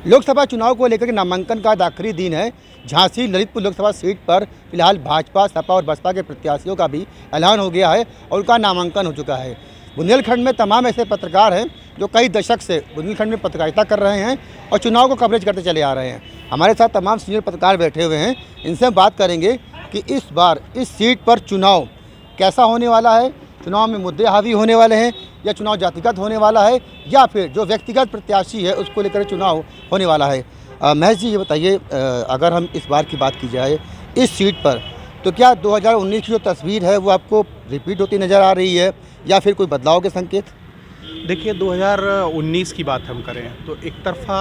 लोकसभा चुनाव को लेकर के नामांकन का आज आखिरी दिन है। झांसी ललितपुर लोकसभा सीट पर फिलहाल भाजपा, सपा और बसपा के प्रत्याशियों का भी ऐलान हो गया है और उनका नामांकन हो चुका है। बुंदेलखंड में तमाम ऐसे पत्रकार हैं जो कई दशक से बुंदेलखंड में पत्रकारिता कर रहे हैं और चुनाव को कवरेज करते चले आ रहे हैं। हमारे साथ तमाम सीनियर पत्रकार बैठे हुए हैं, इनसे हम बात करेंगे कि इस बार इस सीट पर चुनाव कैसा होने वाला है, चुनाव में मुद्दे हावी होने वाले हैं या चुनाव जातिगत होने वाला है या फिर जो व्यक्तिगत प्रत्याशी है उसको लेकर चुनाव होने वाला है। महेश जी, ये बताइए, अगर हम इस बार की बात की जाए इस सीट पर, तो क्या 2019 की जो तस्वीर है वो आपको रिपीट होती नज़र आ रही है या फिर कोई बदलाव के संकेत? देखिए, 2019 की बात हम करें तो एक तरफा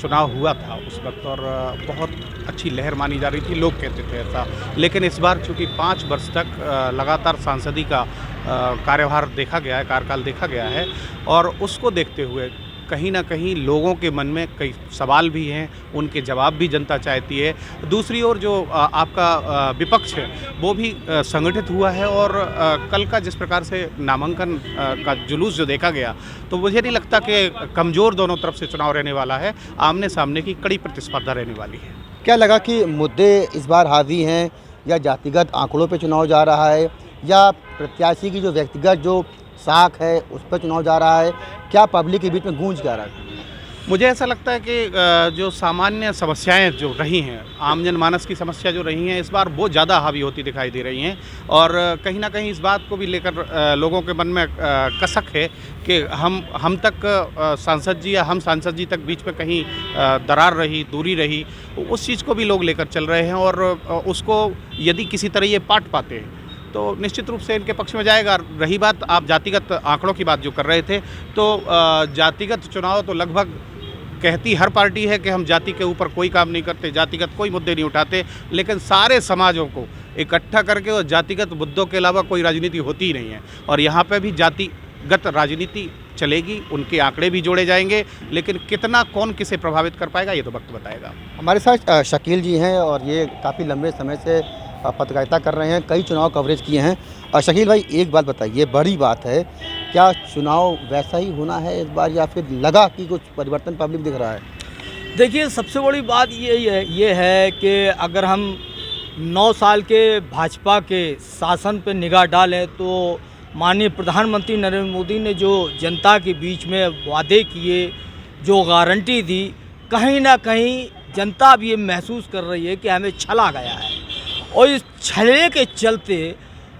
चुनाव हुआ था उस वक्त और बहुत अच्छी लहर मानी जा रही थी, लोग कहते थे ऐसा। लेकिन इस बार चूँकि 5 वर्ष तक लगातार सांसदी का कार्यभार देखा गया है, कार्यकाल देखा गया है और उसको देखते हुए कहीं ना कहीं लोगों के मन में कई सवाल भी हैं, उनके जवाब भी जनता चाहती है। दूसरी ओर जो आपका विपक्ष है वो भी संगठित हुआ है और कल का जिस प्रकार से नामांकन का जुलूस जो देखा गया, तो मुझे नहीं लगता कि कमज़ोर दोनों तरफ से चुनाव रहने वाला है। आमने सामने की कड़ी प्रतिस्पर्धा रहने वाली है। क्या लगा कि मुद्दे इस बार हावी हैं या जातिगत आंकड़ों पे चुनाव जा रहा है या प्रत्याशी की जो व्यक्तिगत जो साख है उस पर चुनाव जा रहा है? क्या पब्लिक के बीच में गूंज क्या रहा है? मुझे ऐसा लगता है कि जो सामान्य समस्याएं जो रही हैं, आम जनमानस की समस्या जो रही हैं, इस बार बहुत ज़्यादा हावी होती दिखाई दे रही हैं और कहीं ना कहीं इस बात को भी लेकर लोगों के मन में कसक है कि हम तक सांसद जी या हम सांसद जी तक बीच में कहीं दरार रही, दूरी रही, उस चीज़ को भी लोग लेकर चल रहे हैं और उसको यदि किसी तरह ये पाट पाते हैं तो निश्चित रूप से इनके पक्ष में जाएगा। रही बात आप जातिगत आंकड़ों की बात जो कर रहे थे, तो जातिगत चुनाव तो लगभग कहती हर पार्टी है कि हम जाति के ऊपर कोई काम नहीं करते, जातिगत कोई मुद्दे नहीं उठाते, लेकिन सारे समाजों को इकट्ठा करके और जातिगत मुद्दों के अलावा कोई राजनीति होती ही नहीं है और यहाँ पे भी जातिगत राजनीति चलेगी, उनके आंकड़े भी जोड़े जाएंगे, लेकिन कितना कौन किसे प्रभावित कर पाएगा ये तो वक्त बताएगा। हमारे साथ शकील जी हैं और ये काफ़ी लंबे समय से पत्रकारिता कर रहे हैं, कई चुनाव कवरेज किए हैं। और शकील भाई, एक बात बताइए, बड़ी बात है, क्या चुनाव वैसा ही होना है इस बार या फिर लगा कि कुछ परिवर्तन पब्लिक दिख रहा है? देखिए, सबसे बड़ी बात ये है कि अगर हम 9 साल के भाजपा के शासन पर निगाह डालें तो माननीय प्रधानमंत्री नरेंद्र मोदी ने जो जनता के बीच में वादे किए, जो गारंटी दी, कहीं ना कहीं जनता भी ये महसूस कर रही है कि हमें छला गया है और इस छले के चलते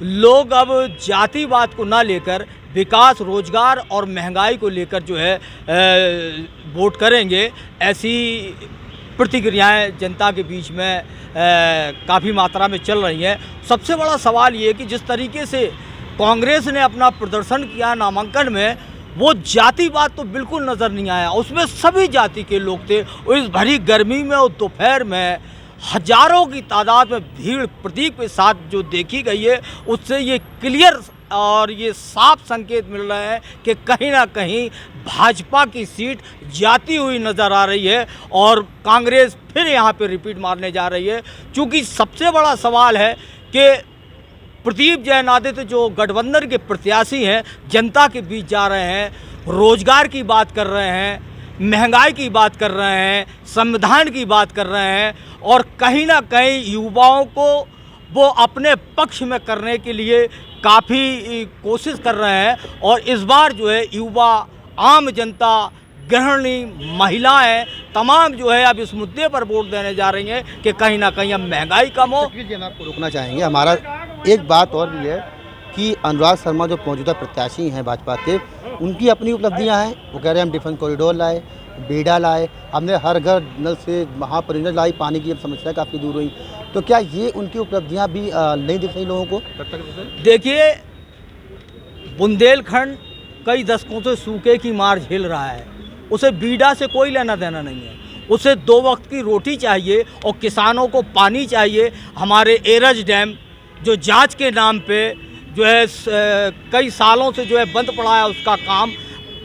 लोग अब जातिवाद को ना लेकर विकास, रोजगार और महंगाई को लेकर जो है वोट करेंगे। ऐसी प्रतिक्रियाएं जनता के बीच में काफ़ी मात्रा में चल रही हैं। सबसे बड़ा सवाल ये कि जिस तरीके से कांग्रेस ने अपना प्रदर्शन किया नामांकन में, वो जातिवाद तो बिल्कुल नज़र नहीं आया। उसमें सभी जाति के लोग थे और इस भरी गर्मी में और दोपहर में हजारों की तादाद में भीड़ प्रतीक के साथ जो देखी गई है, उससे ये क्लियर और ये साफ संकेत मिल रहा है कि कहीं ना कहीं भाजपा की सीट जाती हुई नज़र आ रही है और कांग्रेस फिर यहाँ पे रिपीट मारने जा रही है। क्योंकि सबसे बड़ा सवाल है कि प्रदीप जैन आदित्य जो गठबंधन के प्रत्याशी हैं, जनता के बीच जा रहे हैं, रोजगार की बात कर रहे हैं, महंगाई की बात कर रहे हैं, संविधान की बात कर रहे हैं और कहीं ना कहीं युवाओं को वो अपने पक्ष में करने के लिए काफ़ी कोशिश कर रहे हैं। और इस बार जो है युवा, आम जनता, गृहिणी, महिलाएं तमाम जो है अब इस मुद्दे पर वोट देने जा रही हैं कि कहीं ना कहीं अब महंगाई कम हो। हम आपको रोकना चाहेंगे, हमारा एक बात और भी है कि अनुराग शर्मा जो मौजूदा प्रत्याशी हैं भाजपा के, उनकी अपनी उपलब्धियां हैं। वो कह रहे हैं हम डिफेंस कॉरिडोर लाए, बेड़ा लाए, हमने हर घर नल से महापरियोजना लाई, पानी की अब समस्या काफ़ी दूर हुई। तो क्या ये उनकी उपलब्धियां भी नहीं दिख रही लोगों को? देखिए, बुंदेलखंड कई दशकों से सूखे की मार झेल रहा है, उसे बीड़ा से कोई लेना देना नहीं है। उसे 2 वक्त की रोटी चाहिए और किसानों को पानी चाहिए। हमारे एरज डैम जो जांच के नाम पे जो है कई सालों से जो है बंद पड़ा है, उसका काम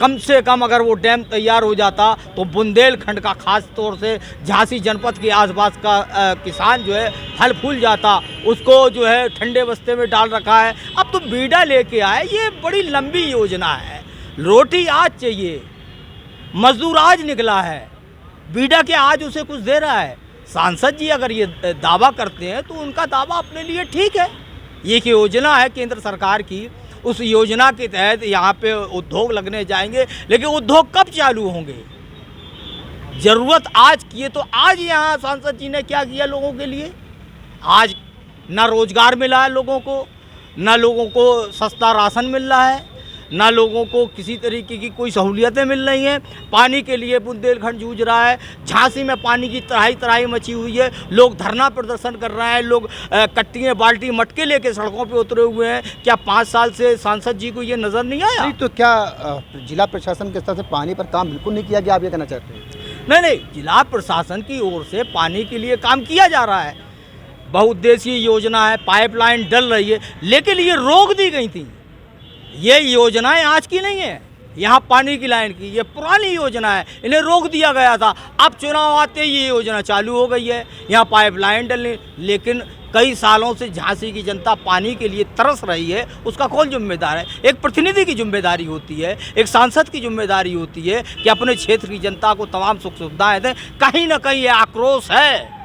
कम से कम अगर वो डैम तैयार हो जाता तो बुंदेलखंड का खास तौर से झांसी जनपद के आसपास का किसान जो है फल फूल जाता। उसको जो है ठंडे बस्ते में डाल रखा है। अब तो बीड़ा लेके आए, ये बड़ी लंबी योजना है। रोटी आज चाहिए, मजदूर आज निकला है, बीडा क्या आज उसे कुछ दे रहा है? सांसद जी अगर ये दावा करते हैं तो उनका दावा अपने लिए ठीक है। ये एक योजना है केंद्र सरकार की, उस योजना के तहत यहाँ पे उद्योग लगने जाएंगे, लेकिन उद्योग कब चालू होंगे? ज़रूरत आज की है तो आज यहाँ सांसद जी ने क्या किया लोगों के लिए? आज ना रोजगार मिला है लोगों को, ना लोगों को सस्ता राशन मिल रहा है, ना लोगों को किसी तरीके की कोई सहूलियतें मिल रही हैं। पानी के लिए बुंदेलखंड जूझ रहा है। झांसी में पानी की तराई तराई मची हुई है। लोग धरना प्रदर्शन कर रहे हैं, लोग कट्टियाँ बाल्टी मटके लेके सड़कों पे उतरे हुए हैं। क्या 5 साल से सांसद जी को ये नज़र नहीं आया? नहीं तो क्या जिला प्रशासन के स्तर से पानी पर काम बिल्कुल नहीं किया गया, आप ये कहना चाहते हैं? नहीं, जिला प्रशासन की ओर से पानी के लिए काम किया जा रहा है। बहुउद्देशीय योजना है, पाइपलाइन डल रही है, लेकिन ये रोक दी गई थी। ये योजनाएं आज की नहीं है, यहाँ पानी की लाइन की ये पुरानी योजना है, इन्हें रोक दिया गया था। अब चुनाव आते ये योजना चालू हो गई है, यहाँ पाइपलाइन डलने। लेकिन कई सालों से झांसी की जनता पानी के लिए तरस रही है, उसका कौन जिम्मेदार है? एक प्रतिनिधि की जिम्मेदारी होती है, एक सांसद की जिम्मेदारी होती है कि अपने क्षेत्र की जनता को तमाम सुख सुविधाएं दें। कहीं ना कहीं ये आक्रोश है।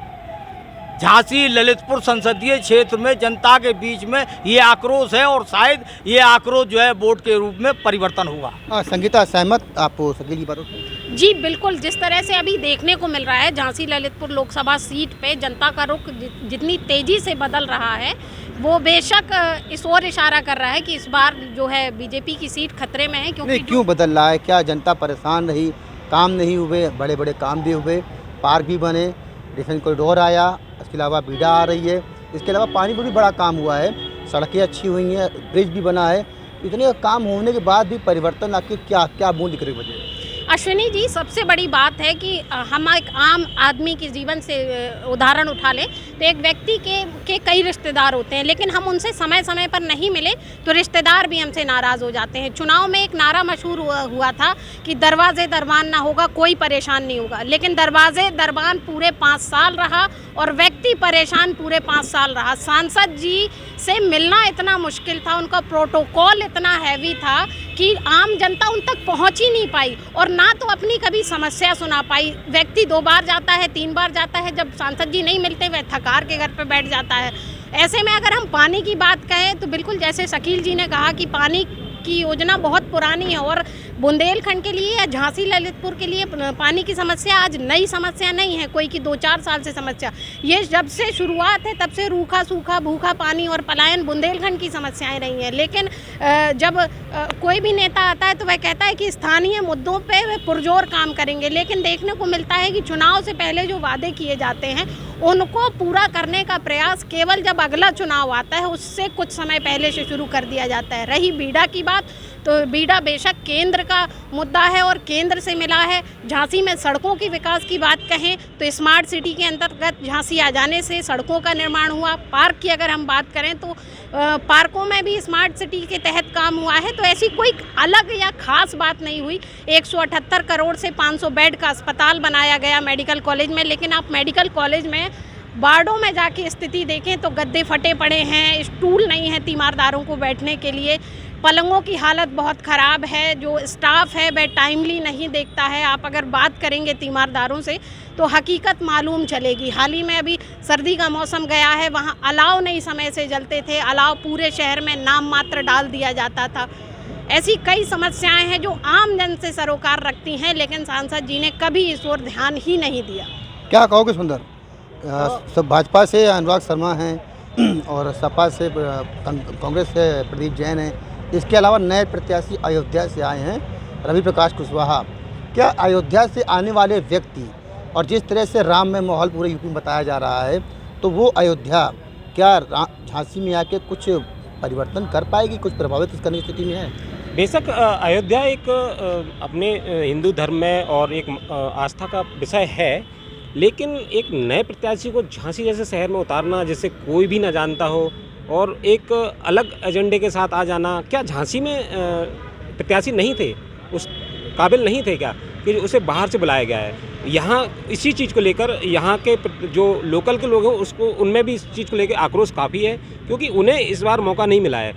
झांसी ललितपुर संसदीय क्षेत्र में जनता के बीच में ये आक्रोश है और शायद ये आक्रोश जो है वोट के रूप में परिवर्तन होगा। संगीता, सहमत आप शकील की बातों से? जी बिल्कुल, जिस तरह से अभी देखने को मिल रहा है झांसी ललितपुर लोकसभा सीट पे जनता का रुख जितनी तेज़ी से बदल रहा है, वो बेशक इस ओर इशारा कर रहा है कि इस बार जो है बीजेपी की सीट खतरे में है। क्योंकि क्यों बदल रहा है? क्या जनता परेशान रही? काम नहीं हुए, बड़े बड़े काम भी हुए, पार्क भी बने, डिफेंस कॉरिडोर आया, इसके अलावा बीडा आ रही है, इसके अलावा पानी पर भी बड़ा काम हुआ है, सड़कें अच्छी हुई हैं, ब्रिज भी बना है। इतने काम होने के बाद भी परिवर्तन आपके क्या मूल दिख रही वजह? अश्विनी जी, सबसे बड़ी बात है कि हम एक आम आदमी के जीवन से उदाहरण उठा लें तो एक व्यक्ति के कई रिश्तेदार होते हैं, लेकिन हम उनसे समय समय पर नहीं मिले तो रिश्तेदार भी हमसे नाराज़ हो जाते हैं। चुनाव में एक नारा मशहूर हुआ था कि दरवाजे दरबान ना होगा, कोई परेशान नहीं होगा, लेकिन दरवाजे दरबान पूरे 5 साल रहा और व्यक्ति परेशान पूरे 5 साल रहा। सांसद जी से मिलना इतना मुश्किल था, उनका प्रोटोकॉल इतना हैवी था कि आम जनता उन तक पहुंच ही नहीं पाई और ना तो अपनी कभी समस्या सुना पाई। व्यक्ति 2 बार जाता है, 3 बार जाता है, जब सांसद जी नहीं मिलते वह थकार के घर पर बैठ जाता है। ऐसे में अगर हम पानी की बात कहें तो बिल्कुल जैसे शकील जी ने कहा कि पानी की योजना बहुत पुरानी है और बुंदेलखंड के लिए या झांसी ललितपुर के लिए पानी की समस्या आज नई समस्या नहीं है, कोई की 2-4 साल से समस्या। ये जब से शुरुआत है तब से रूखा सूखा भूखा पानी और पलायन बुंदेलखंड की समस्याएं रही हैं। लेकिन जब कोई भी नेता आता है तो वह कहता है कि स्थानीय मुद्दों पे वे पुरजोर काम करेंगे, लेकिन देखने को मिलता है कि चुनाव से पहले जो वादे किए जाते हैं उनको पूरा करने का प्रयास केवल जब अगला चुनाव आता है उससे कुछ समय पहले से शुरू कर दिया जाता है। रही बीडा की बात, तो बीडा बेशक केंद्र का मुद्दा है और केंद्र से मिला है। झांसी में सड़कों की विकास की बात कहें तो स्मार्ट सिटी के अंतर्गत झांसी आ जाने से सड़कों का निर्माण हुआ। पार्क की अगर हम बात करें तो पार्कों में भी स्मार्ट सिटी के तहत काम हुआ है, तो ऐसी कोई अलग या ख़ास बात नहीं हुई। 178 करोड़ से 500 बेड का अस्पताल बनाया गया मेडिकल कॉलेज में, लेकिन आप मेडिकल कॉलेज में वार्डों में जाके स्थिति देखें तो गद्दे फटे पड़े हैं, स्टूल नहीं है तीमारदारों को बैठने के लिए, पलंगों की हालत बहुत ख़राब है, जो स्टाफ है वह टाइमली नहीं देखता है। आप अगर बात करेंगे तीमारदारों से तो हकीकत मालूम चलेगी। हाल ही में अभी सर्दी का मौसम गया है, वहाँ अलाव नहीं समय से जलते थे, अलाव पूरे शहर में नाम मात्र डाल दिया जाता था। ऐसी कई समस्याएं हैं जो आम जन से सरोकार रखती हैं, लेकिन सांसद जी ने कभी इस ओर ध्यान ही नहीं दिया। क्या कहोगे सुंदर? सब भाजपा से अनुराग शर्मा हैं और सपा से कांग्रेस से प्रदीप जैन हैं, इसके अलावा नए प्रत्याशी अयोध्या से आए हैं रवि प्रकाश कुशवाहा। क्या अयोध्या से आने वाले व्यक्ति और जिस तरह से राम में माहौल पूरे यूपी में बताया जा रहा है, तो वो अयोध्या क्या झांसी में आके कुछ परिवर्तन कर पाएगी, कुछ प्रभावित करने की स्थिति में है? बेशक अयोध्या एक अपने हिंदू धर्म में और एक आस्था का विषय है, लेकिन एक नए प्रत्याशी को झांसी जैसे शहर में उतारना जिसे कोई भी ना जानता हो और एक अलग एजेंडे के साथ आ जाना, क्या झांसी में प्रत्याशी नहीं थे, उस काबिल नहीं थे क्या कि उसे बाहर से बुलाया गया है? यहाँ इसी चीज़ को लेकर यहाँ के जो लोकल के लोग हैं उसको उनमें भी इस चीज़ को लेकर आक्रोश काफ़ी है, क्योंकि उन्हें इस बार मौका नहीं मिला है।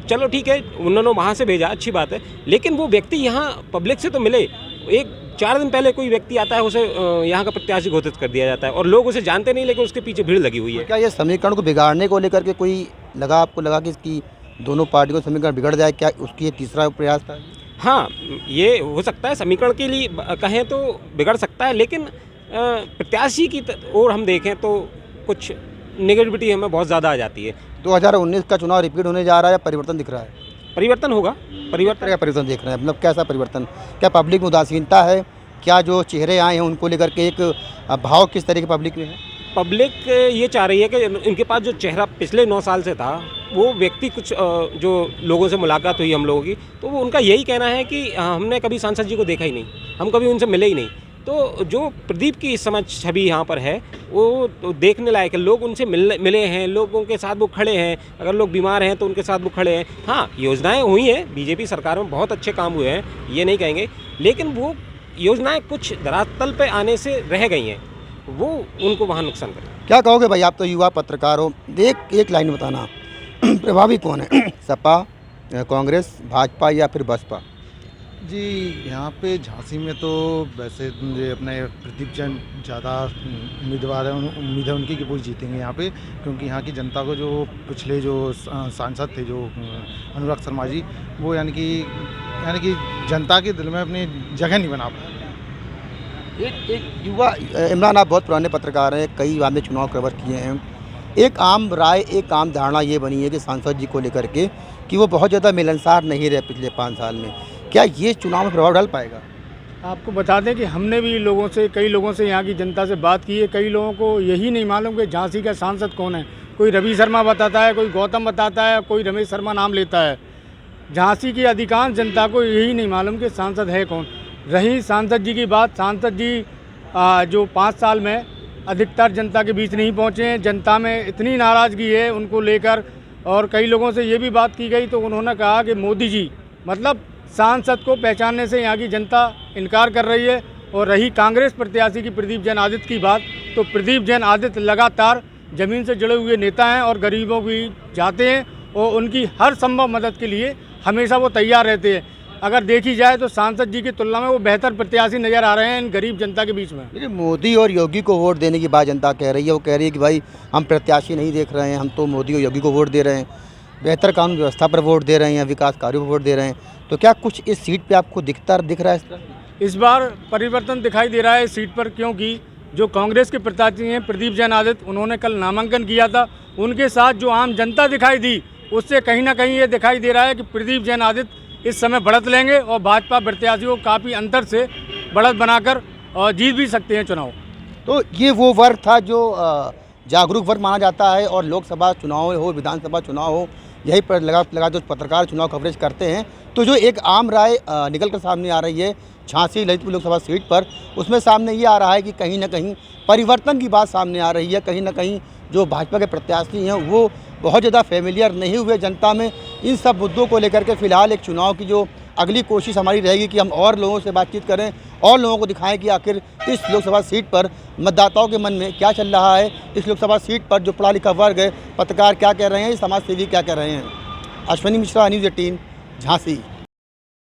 चलो ठीक है, उन्होंने वहाँ से भेजा, अच्छी बात है, लेकिन वो व्यक्ति यहाँ पब्लिक से तो मिले, एक 4 दिन पहले कोई व्यक्ति आता है, उसे यहाँ का प्रत्याशी घोषित कर दिया जाता है और लोग उसे जानते नहीं, लेकिन उसके पीछे भीड़ लगी हुई है। क्या ये समीकरण को बिगाड़ने को लेकर के कोई आपको लगा कि इसकी दोनों पार्टियों का समीकरण बिगड़ जाए, क्या उसकी ये तीसरा प्रयास था? हाँ, ये हो सकता है, समीकरण के लिए कहें तो बिगड़ सकता है, लेकिन प्रत्याशी की ओर हम देखें तो कुछ नेगेटिविटी हमें बहुत ज़्यादा आ जाती है। 2019 का चुनाव रिपीट होने जा रहा है या परिवर्तन दिख रहा है? परिवर्तन होगा। परिवर्तन क्या परिवर्तन देख रहे हैं, मतलब कैसा परिवर्तन? क्या पब्लिक में उदासीनता है? क्या जो चेहरे आए हैं उनको लेकर के एक भाव किस तरह के पब्लिक में है? पब्लिक ये चाह रही है कि इनके पास जो चेहरा पिछले 9 साल से था, वो व्यक्ति कुछ जो लोगों से मुलाकात हुई हम लोगों की, तो वो उनका यही कहना है कि हमने कभी सांसद जी को देखा ही नहीं, हम कभी उनसे मिले ही नहीं। तो जो प्रदीप की इस समय छवि यहाँ पर है, वो तो देखने लायक है। लोग उनसे मिले हैं, लोगों के साथ वो खड़े हैं, अगर लोग बीमार हैं तो उनके साथ वो खड़े हैं। हाँ, योजनाएं हुई हैं, बीजेपी सरकार में बहुत अच्छे काम हुए हैं, ये नहीं कहेंगे, लेकिन वो योजनाएं कुछ धरातल पे आने से रह गई हैं, वो उनको वहाँ नुकसान करे। क्या कहोगे भाई, आप तो युवा पत्रकार हो, एक लाइन में बताना प्रभावी कौन है, सपा, कांग्रेस, भाजपा या फिर बसपा? जी, यहाँ पे झांसी में तो वैसे मुझे अपने प्रदीप जैन ज़्यादा उम्मीदवार है, उम्मीद है उनकी कि वो जीतेंगे यहाँ पे, क्योंकि यहाँ की जनता को जो पिछले जो सांसद थे जो अनुराग शर्मा जी, वो यानी कि जनता के दिल में अपनी जगह नहीं बना पाए। एक युवा, इमरान आप बहुत पुराने पत्रकार हैं, कई आपने चुनाव कवर किए हैं, एक आम राय, एक आम धारणा ये बनी है कि सांसद जी को लेकर के कि वो बहुत ज़्यादा मिलनसार नहीं रहे पिछले 5 साल में, क्या ये चुनाव में प्रभाव डाल पाएगा? आपको बता दें कि हमने भी कई लोगों से यहाँ की जनता से बात की है। कई लोगों को यही नहीं मालूम कि झांसी का सांसद कौन है। कोई रवि शर्मा बताता है, कोई गौतम बताता है, कोई रमेश शर्मा नाम लेता है। झांसी की अधिकांश जनता को यही नहीं मालूम कि सांसद है कौन। रही सांसद जी की बात, सांसद जी जो 5 साल में अधिकतर जनता के बीच नहीं पहुँचे हैं, जनता में इतनी नाराज़गी है उनको लेकर। और कई लोगों से ये भी बात की गई तो उन्होंने कहा कि मोदी जी, मतलब सांसद को पहचानने से यहाँ की जनता इनकार कर रही है। और रही कांग्रेस प्रत्याशी की प्रदीप जैन आदित्य की बात, तो प्रदीप जैन आदित्य लगातार ज़मीन से जुड़े हुए नेता हैं और गरीबों की जाते हैं और उनकी हर संभव मदद के लिए हमेशा वो तैयार रहते हैं। अगर देखी जाए तो सांसद जी की तुलना में वो बेहतर प्रत्याशी नज़र आ रहे हैं इन गरीब जनता के बीच में। देखिए, मोदी और योगी को वोट देने की बात जनता कह रही है। वो कह रही है कि भाई हम प्रत्याशी नहीं देख रहे हैं, हम तो मोदी और योगी को वोट दे रहे हैं, बेहतर कानून व्यवस्था पर वोट दे रहे हैं, विकास कार्यों पर वोट दे रहे हैं। तो क्या कुछ इस सीट पे आपको दिख रहा है? इस बार परिवर्तन दिखाई दे रहा है इस सीट पर, क्योंकि जो कांग्रेस के प्रत्याशी हैं प्रदीप जैन आदित्य, उन्होंने कल नामांकन किया था। उनके साथ जो आम जनता दिखाई दी, उससे कहीं ना कहीं ये दिखाई दे रहा है कि प्रदीप जैन आदित्य इस समय बढ़त लेंगे और भाजपा प्रत्याशी को काफ़ी अंतर से बढ़त बनाकर जीत भी सकते हैं चुनाव। तो ये वो वर्ग था जो जागरूक वर्ग माना जाता है, और लोकसभा चुनाव हो, विधानसभा चुनाव हो, यही पर लगा जो पत्रकार चुनाव कवरेज करते हैं, तो जो एक आम राय निकल कर सामने आ रही है झांसी ललितपुर लोकसभा सीट पर, उसमें सामने ये आ रहा है कि कहीं ना कहीं परिवर्तन की बात सामने आ रही है। कहीं ना कहीं जो भाजपा के प्रत्याशी हैं वो बहुत ज़्यादा फेमिलियर नहीं हुए जनता में इन सब मुद्दों को लेकर के। फ़िलहाल एक चुनाव की जो अगली कोशिश हमारी रहेगी कि हम और लोगों से बातचीत करें और लोगों को दिखाएं कि आखिर इस लोकसभा सीट पर मतदाताओं के मन में क्या चल रहा है। इस लोकसभा सीट पर जो पढ़ा लिखा वर्ग है, पत्रकार क्या कह रहे हैं, समाज सेवी क्या कह रहे हैं। अश्विनी मिश्रा, न्यूज़ 18, झांसी।